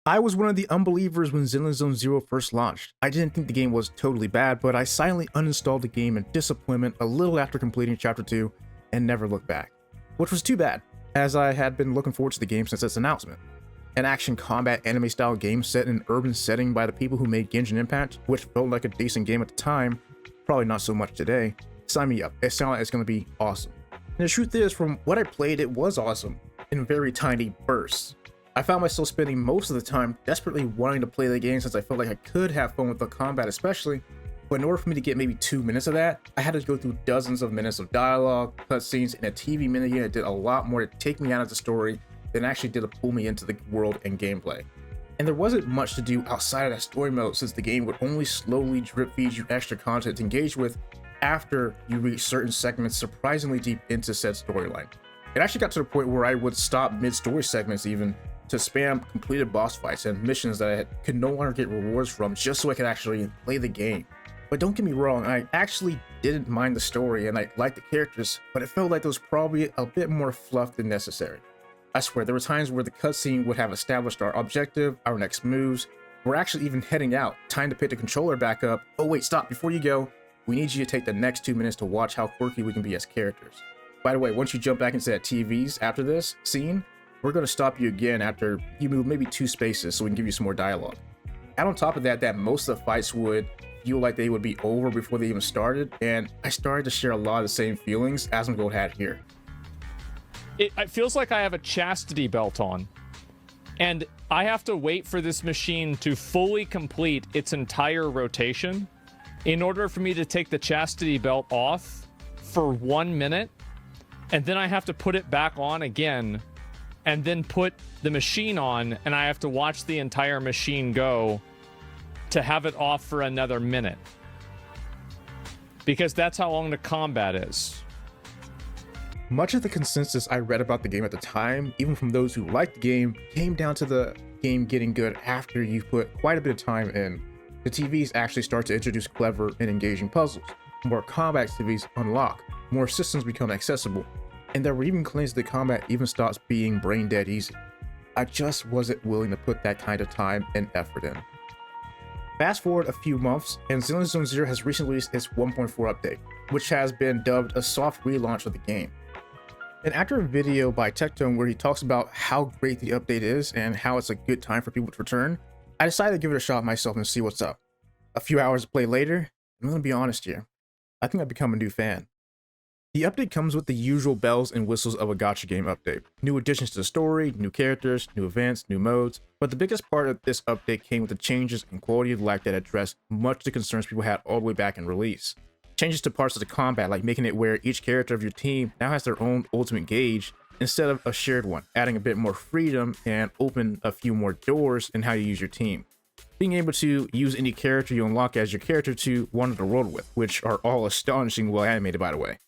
I was one of the unbelievers when Zenless Zone Zero first launched. I didn't think the game was totally bad, but I silently uninstalled the game in disappointment a little after completing Chapter 2 and never looked back. Which was too bad, as I had been looking forward to the game since its announcement. An action combat anime style game set in an urban setting by the people who made Genshin Impact, which felt like a decent game at the time, probably not so much today. Sign me up, it sounded like it's going to be awesome. And the truth is, from what I played, it was awesome, in very tiny bursts. I found myself spending most of the time desperately wanting to play the game since I felt like I could have fun with the combat especially, but in order for me to get maybe 2 minutes of that, I had to go through dozens of minutes of dialogue, cutscenes, and a TV minigame that did a lot more to take me out of the story than actually did to pull me into the world and gameplay. And there wasn't much to do outside of that story mode since the game would only slowly drip feed you extra content to engage with after you reach certain segments surprisingly deep into said storyline. It actually got to the point where I would stop mid-story segments even to spam completed boss fights and missions that I could no longer get rewards from just so I could actually play the game. But don't get me wrong, I actually didn't mind the story and I liked the characters, but it felt like there was probably a bit more fluff than necessary. I swear, there were times where the cutscene would have established our objective, our next moves, we're actually even heading out, time to pick the controller back up. Oh wait, stop, before you go, we need you to take the next 2 minutes to watch how quirky we can be as characters. By the way, once you jump back into that TVs after this scene, we're going to stop you again after you move maybe 2 spaces so we can give you some more dialogue. And on top of that, most of the fights would feel like they would be over before they even started, and I started to share a lot of the same feelings Asmongold had here. It feels like I have a chastity belt on, and I have to wait for this machine to fully complete its entire rotation in order for me to take the chastity belt off for 1 minute, and then I have to put it back on again, and then put the machine on, and I have to watch the entire machine go to have it off for another minute. Because that's how long the combat is. Much of the consensus I read about the game at the time, even from those who liked the game, came down to the game getting good after you put quite a bit of time in. The TVs actually start to introduce clever and engaging puzzles. More combat activities unlock, more systems become accessible, and there were even claims that combat even stops being brain dead easy. I just wasn't willing to put that kind of time and effort in. Fast forward a few months, and Zenless Zone Zero has recently released its 1.4 update, which has been dubbed a soft relaunch of the game. And after a video by Tectone where he talks about how great the update is and how it's a good time for people to return, I decided to give it a shot myself and see what's up. A few hours of play later, I'm gonna be honest here, I think I've become a new fan. The update comes with the usual bells and whistles of a gacha game update. New additions to the story, new characters, new events, new modes, but the biggest part of this update came with the changes in quality of life that addressed much of the concerns people had all the way back in release. Changes to parts of the combat, like making it where each character of your team now has their own ultimate gauge instead of a shared one, adding a bit more freedom and open a few more doors in how you use your team. Being able to use any character you unlock as your character to wander the world with, which are all astonishingly well animated by the way.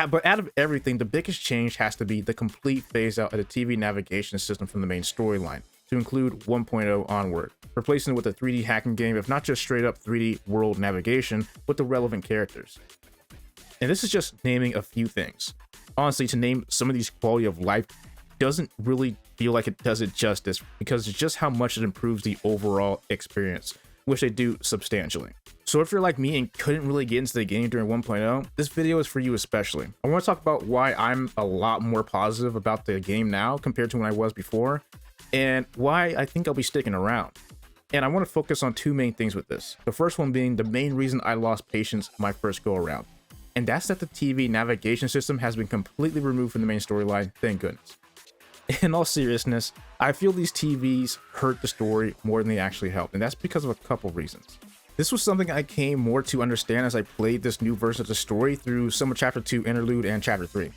But out of everything, the biggest change has to be the complete phase out of the TV navigation system from the main storyline, to include 1.0 onward, replacing it with a 3D hacking game of not just straight up 3D world navigation, but the relevant characters. And this is just naming a few things. Honestly, to name some of these quality of life doesn't really feel like it does it justice, because it's just how much it improves the overall experience, which they do substantially. So if you're like me and couldn't really get into the game during 1.0, this video is for you especially. I want to talk about why I'm a lot more positive about the game now compared to when I was before, and why I think I'll be sticking around. And I want to focus on 2 main things with this. The first one being the main reason I lost patience my first go around, and that's that the TV navigation system has been completely removed from the main storyline, thank goodness. In all seriousness, I feel these TVs hurt the story more than they actually help, and that's because of a couple reasons. This was something I came more to understand as I played this new version of the story through some of Chapter 2 Interlude and Chapter 3.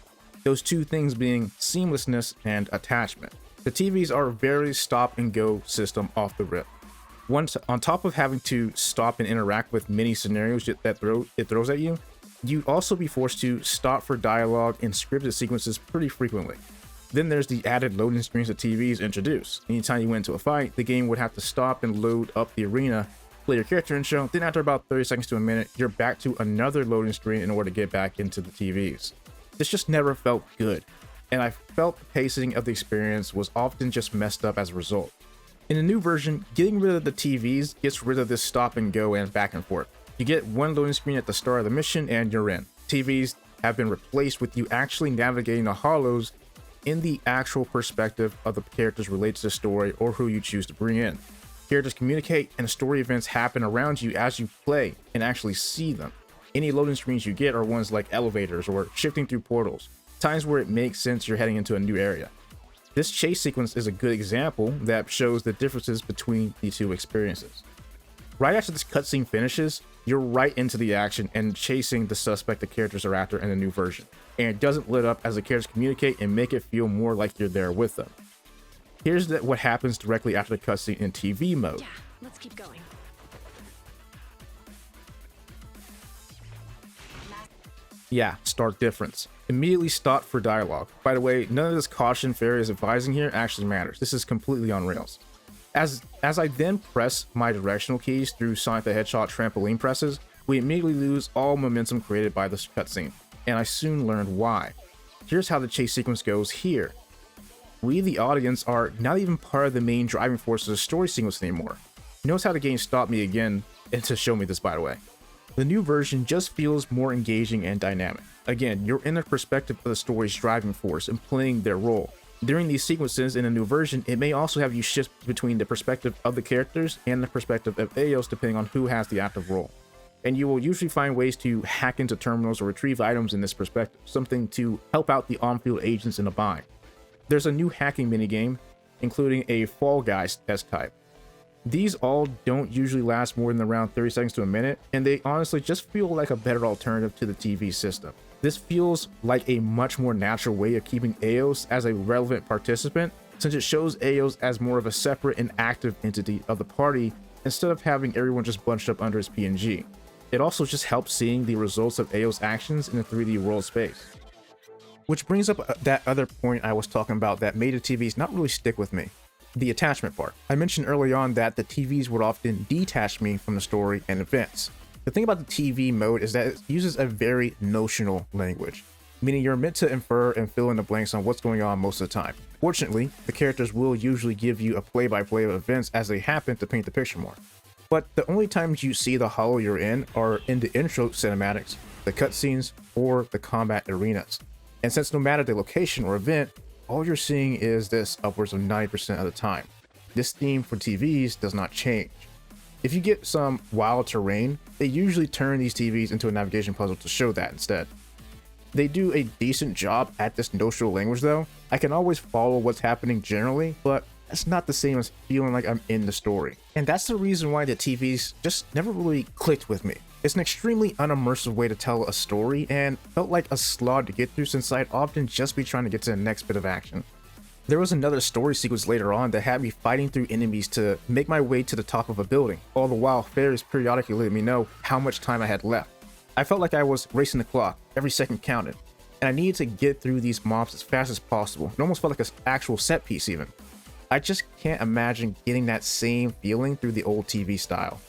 Those 2 things being seamlessness and attachment. The TVs are a very stop and go system off the rip. Once on top of having to stop and interact with many scenarios that it throws at you, you'd also be forced to stop for dialogue and scripted sequences pretty frequently. Then there's the added loading screens that TVs introduce. Anytime you went into a fight, the game would have to stop and load up the arena, play your character intro, then after about 30 seconds to a minute, you're back to another loading screen in order to get back into the TVs. This just never felt good, and I felt the pacing of the experience was often just messed up as a result. In the new version, getting rid of the TVs gets rid of this stop and go and back and forth. You get one loading screen at the start of the mission and you're in. TVs have been replaced with you actually navigating the hollows in the actual perspective of the characters related to the story or who you choose to bring in. Characters communicate and story events happen around you as you play and actually see them. Any loading screens you get are ones like elevators or shifting through portals, times where it makes sense you're heading into a new area. This chase sequence is a good example that shows the differences between the two experiences. Right after this cutscene finishes, you're right into the action and chasing the suspect the characters are after in the new version, and it doesn't let up as the characters communicate and make it feel more like you're there with them. Here's what happens directly after the cutscene in TV mode. Yeah, let's keep going. Yeah, stark difference. Immediately stop for dialogue. By the way, none of this caution Fairy is advising here actually matters. This is completely on rails. As I then press my directional keys through Sonic the Hedgehog trampoline presses, we immediately lose all momentum created by this cutscene, and I soon learned why. Here's how the chase sequence goes here. We, the audience, are not even part of the main driving force of the story sequence anymore. Notice how the game stopped me again, and to show me this, by the way. The new version just feels more engaging and dynamic. Again, you're in the perspective of the story's driving force and playing their role. During these sequences in a new version, it may also have you shift between the perspective of the characters and the perspective of Eos depending on who has the active role. And you will usually find ways to hack into terminals or retrieve items in this perspective, something to help out the on-field agents in a bind. There's a new hacking minigame, including a Fall Guys test type. These all don't usually last more than around 30 seconds to a minute, and they honestly just feel like a better alternative to the TV system. This feels like a much more natural way of keeping Eos as a relevant participant, since it shows Eos as more of a separate and active entity of the party instead of having everyone just bunched up under his PNG. It also just helps seeing the results of Eos actions in a 3D world space. Which brings up that other point I was talking about that made the TVs not really stick with me. The attachment part. I mentioned early on that the TVs would often detach me from the story and events. The thing about the TV mode is that it uses a very notional language, meaning you're meant to infer and fill in the blanks on what's going on most of the time. Fortunately, the characters will usually give you a play-by-play of events as they happen to paint the picture more. But the only times you see the hollow you're in are in the intro cinematics, the cutscenes, or the combat arenas. And since no matter the location or event, all you're seeing is this upwards of 90% of the time. This theme for TVs does not change. If you get some wild terrain, they usually turn these TVs into a navigation puzzle to show that instead. They do a decent job at this notional language though. I can always follow what's happening generally, but that's not the same as feeling like I'm in the story. And that's the reason why the TVs just never really clicked with me. It's an extremely unimmersive way to tell a story and felt like a slog to get through since I'd often just be trying to get to the next bit of action. There was another story sequence later on that had me fighting through enemies to make my way to the top of a building, all the while fairies periodically letting me know how much time I had left. I felt like I was racing the clock, every second counted, and I needed to get through these mobs as fast as possible. It almost felt like an actual set piece even. I just can't imagine getting that same feeling through the old TV style.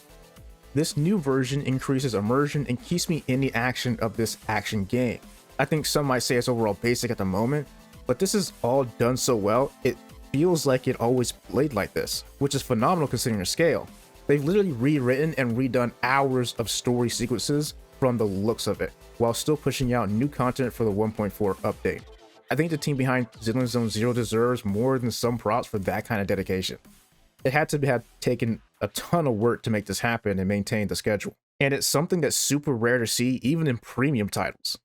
This new version increases immersion and keeps me in the action of this action game. I think some might say it's overall basic at the moment, but this is all done so well, it feels like it always played like this, which is phenomenal considering the scale. They've literally rewritten and redone hours of story sequences from the looks of it, while still pushing out new content for the 1.4 update. I think the team behind Zenless Zone Zero deserves more than some props for that kind of dedication. It had to have taken a ton of work to make this happen and maintain the schedule. And it's something that's super rare to see even in premium titles.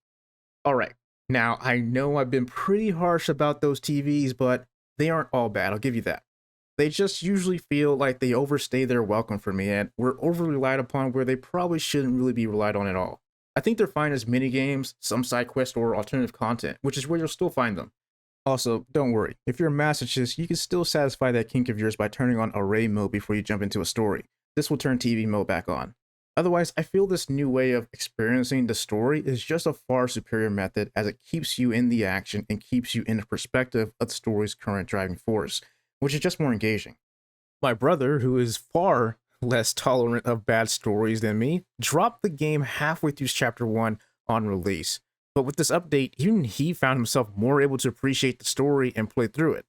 Alright, now I know I've been pretty harsh about those TVs, but they aren't all bad, I'll give you that. They just usually feel like they overstay their welcome for me and were overly relied upon where they probably shouldn't really be relied on at all. I think they're fine as minigames, some side quests, or alternative content, which is where you'll still find them. Also, don't worry, if you're a masochist, you can still satisfy that kink of yours by turning on array mode before you jump into a story. This will turn TV mode back on. Otherwise, I feel this new way of experiencing the story is just a far superior method as it keeps you in the action and keeps you in the perspective of the story's current driving force, which is just more engaging. My brother, who is far less tolerant of bad stories than me, dropped the game halfway through chapter 1 on release. But with this update, even he found himself more able to appreciate the story and play through it.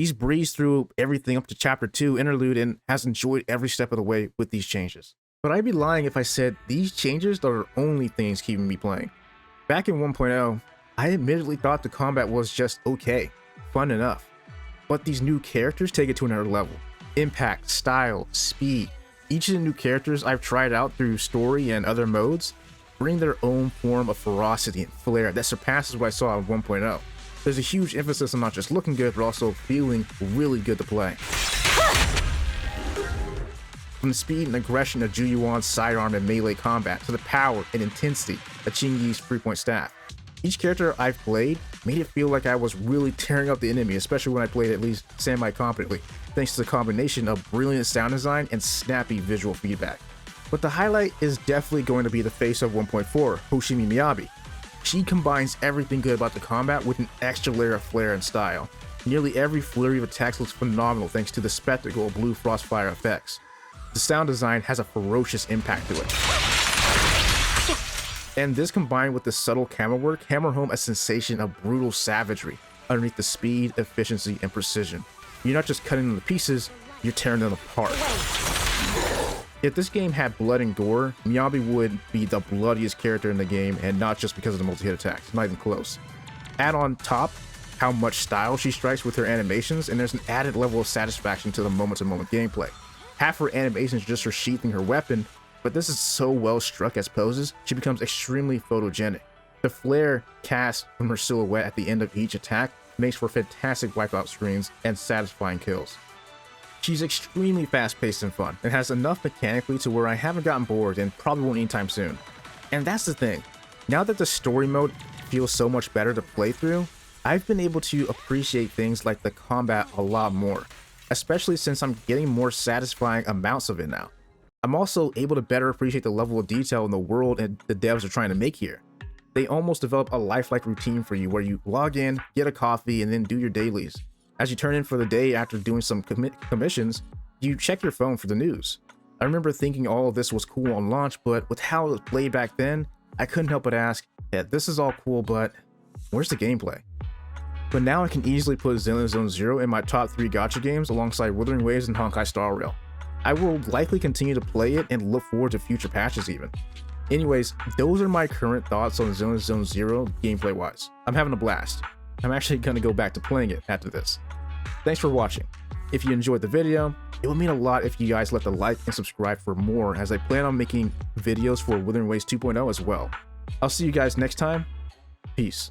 He's breezed through everything up to Chapter 2 Interlude and has enjoyed every step of the way with these changes. But I'd be lying if I said these changes are the only things keeping me playing. Back in 1.0, I admittedly thought the combat was just okay, fun enough. But these new characters take it to another level. Impact, style, speed. Each of the new characters I've tried out through story and other modes bring their own form of ferocity and flair that surpasses what I saw in 1.0. There's a huge emphasis on not just looking good, but also feeling really good to play. From the speed and aggression of Juyuan's sidearm and melee combat to the power and intensity of Qingyi's 3-point staff. Each character I've played made it feel like I was really tearing up the enemy, especially when I played at least semi-competently, thanks to the combination of brilliant sound design and snappy visual feedback. But the highlight is definitely going to be the face of 1.4, Hoshimi Miyabi. She combines everything good about the combat with an extra layer of flair and style. Nearly every flurry of attacks looks phenomenal thanks to the spectacle of blue frostfire effects. The sound design has a ferocious impact to it. And this combined with the subtle camera work hammer home a sensation of brutal savagery underneath the speed, efficiency, and precision. You're not just cutting them to pieces, you're tearing them apart. If this game had blood and gore, Miyabi would be the bloodiest character in the game, and not just because of the multi-hit attacks, not even close. Add on top how much style she strikes with her animations, and there's an added level of satisfaction to the moment-to-moment gameplay. Half her animations are just her sheathing her weapon, but this is so well struck as poses, she becomes extremely photogenic. The flare cast from her silhouette at the end of each attack makes for fantastic wipeout screens and satisfying kills. She's extremely fast-paced and fun, and has enough mechanically to where I haven't gotten bored and probably won't anytime soon. And that's the thing, now that the story mode feels so much better to play through, I've been able to appreciate things like the combat a lot more, especially since I'm getting more satisfying amounts of it now. I'm also able to better appreciate the level of detail in the world and the devs are trying to make here. They almost develop a lifelike routine for you where you log in, get a coffee, and then do your dailies. As you turn in for the day after doing some commissions, you check your phone for the news. I remember thinking all of this was cool on launch, but with how it was played back then, I couldn't help but ask, yeah, this is all cool, but where's the gameplay? But now I can easily put Zenless Zone Zero in my top 3 gacha games alongside Wuthering Waves and Honkai Star Rail. I will likely continue to play it and look forward to future patches even. Anyways, those are my current thoughts on Zenless Zone Zero gameplay wise. I'm having a blast. I'm actually going to go back to playing it after this. Thanks for watching. If you enjoyed the video, it would mean a lot if you guys left a like and subscribe for more, as I plan on making videos for Wuthering Waves 2.0 as well. I'll see you guys next time. Peace.